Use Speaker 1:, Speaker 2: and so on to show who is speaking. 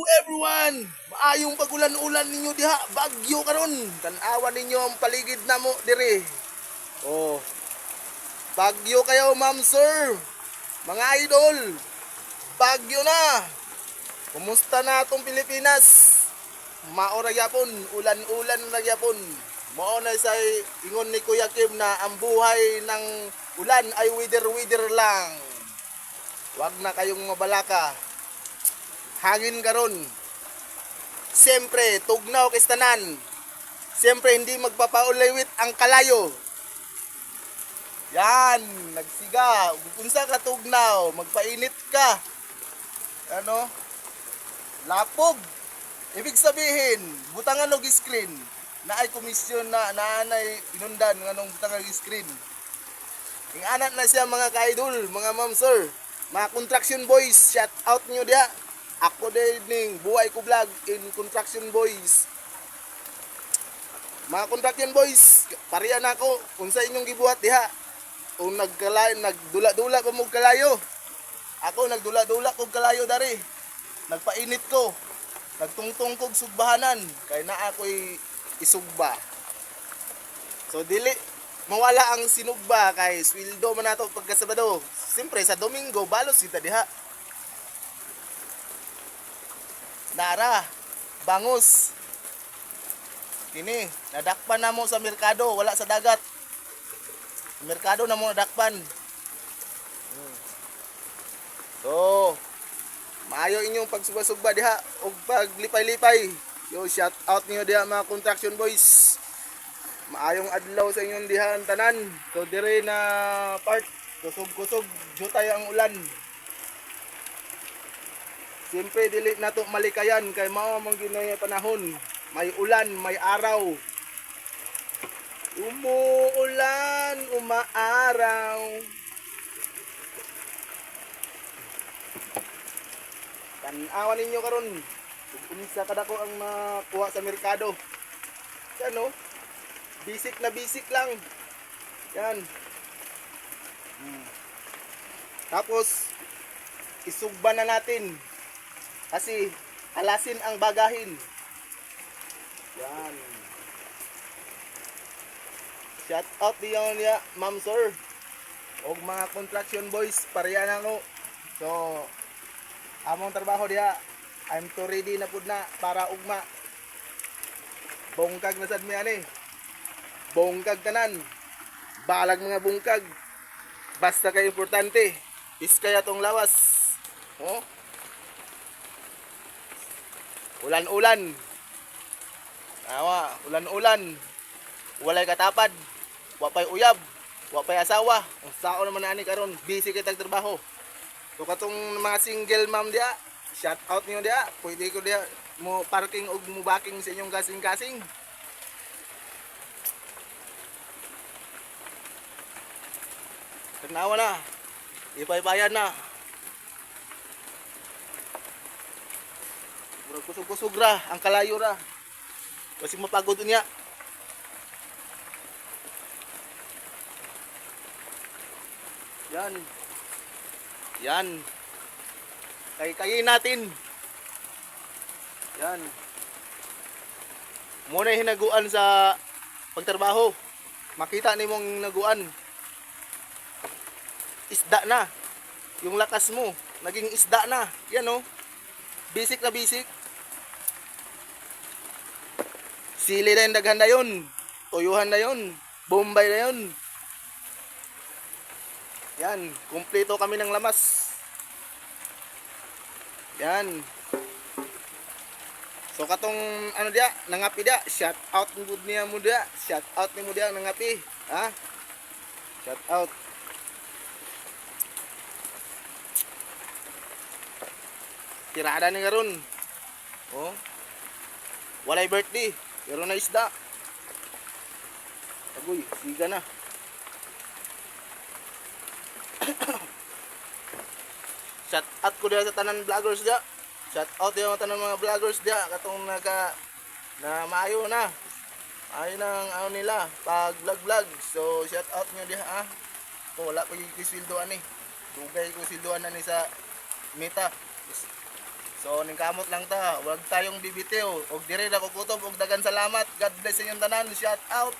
Speaker 1: Everyone, maayong pagulan-ulan ninyo diha, bagyo karon. Tan-awan ninyo ang paligid namo dire. Oh, bagyo kayo, ma'am sir. Mga idol, bagyo na. Kumusta na atong Pilipinas? Maora gyapon, ulan-ulan na gyapon. Mao na sa ingon ni Kuya Kim na ang buhay ng ulan ay wither-wither lang. Wag na kayong mabalaka. Hangin karon. Siyempre, tugnaw kistanan. Siyempre, hindi magpapaulawit ang kalayo. Yan, nagsiga. Unsa ka tugnaw, magpainit ka. Ano? Lapog. Ibig sabihin, butangan og screen. Naay komisyon na naanay inundan nganong butangan og screen. Inganat na siya mga ka-idol, mga ma'am sir. Mga construction boys, shout out nyo diya. Ako din buhay ko vlog in construction boys. Mga construction boys, pariyan ako kung sa inyong gibuhat diha. Kung nagdula-dula pa mo kalayo. Ako nagdula-dula kog kalayo dari. Nagpainit ko. Nagtungtong kog sugbahanan kay naa ako'y isugba. So dili mawala ang sinugba kay sweldo man nato pagka Sabado. Siyempre sa Domingo balos kita diha. Nara, bangus. Kini, nadakpan na mo sa merkado, wala sa dagat. Merkado na mo nadakpan. So, maayo inyong pagsugba-sugba diha o paglipay-lipay. Yo, shout out niyo diha mga construction boys. Maayong adlaw sa inyong diha ang tanan. So, dire na part, kusog-kusog, jutay ang ulan. Siyempre dili nato malikayan kay mao man ginay panahon. May ulan, may araw. Umuulan, umaaraw. Tan-awan ninyo karon. Unsa kadako ang nakuha sa merkado. Yan no? Basic na basic lang. Yan. Tapos isugba na natin. Kasi alasin ang bagahin. Yan. Shout out diyon niya, ma'am sir. Og mga construction boys, pareha na ko. So, among trabaho diha, I'm to ready na pud na para ugma. Bongkag na sad mi ani. Bongkag tanan. Balag mga bungkag. Basta kay importante, iskay atong lawas. Oh. Ulan-ulan. Awa, ulan-ulan. Walay katapad. Wapay uyab. Wapay asawa. Unsao naman ani karon, busy kay tag trabaho. So katong mga single mom dia, shout out niyo dia. Pwede ko dia mo parking og mo backing sa inyong kasing-kasing. Tanawa na. Ipay-payan na. Kusog-kusog ra ang kalayo ra. Kasi mapagod niya. Yan. Yan. Kay-kayin natin. Yan. Muna hinaguan sa pagtrabaho. Makita ni mong hinaguan. Isda na. Yung lakas mo, naging isda na. Yan oh. Basic na basic. Sili na yung daghan na yun. Tuyuhan na yun. Bombay na yun. Yan. Kumpleto kami ng lamas. Yan. So katong ano dia, nangapi dia. Shout out mo niya mo dia. Shout out ni mo dia nangapi. Ha? Shout out. Tirada ni karon. Oh. Walay birthday. Pero na isda. Agoy, siga na. Shout out ko dia sa tanan vloggers dia. Shout out dia sa tanan mga vloggers dia katong na maayo na. Ay nang ano nila pag vlog. So shout out niyo dia ah. Oh, wala ko yung sildoan ni. Dugay ko sildoan na ni sa Meta. So ning kamot lang ta, wag tayong bibitiw. Og diri na ko kutob og dagan salamat. God bless inyong tanan. Shout out.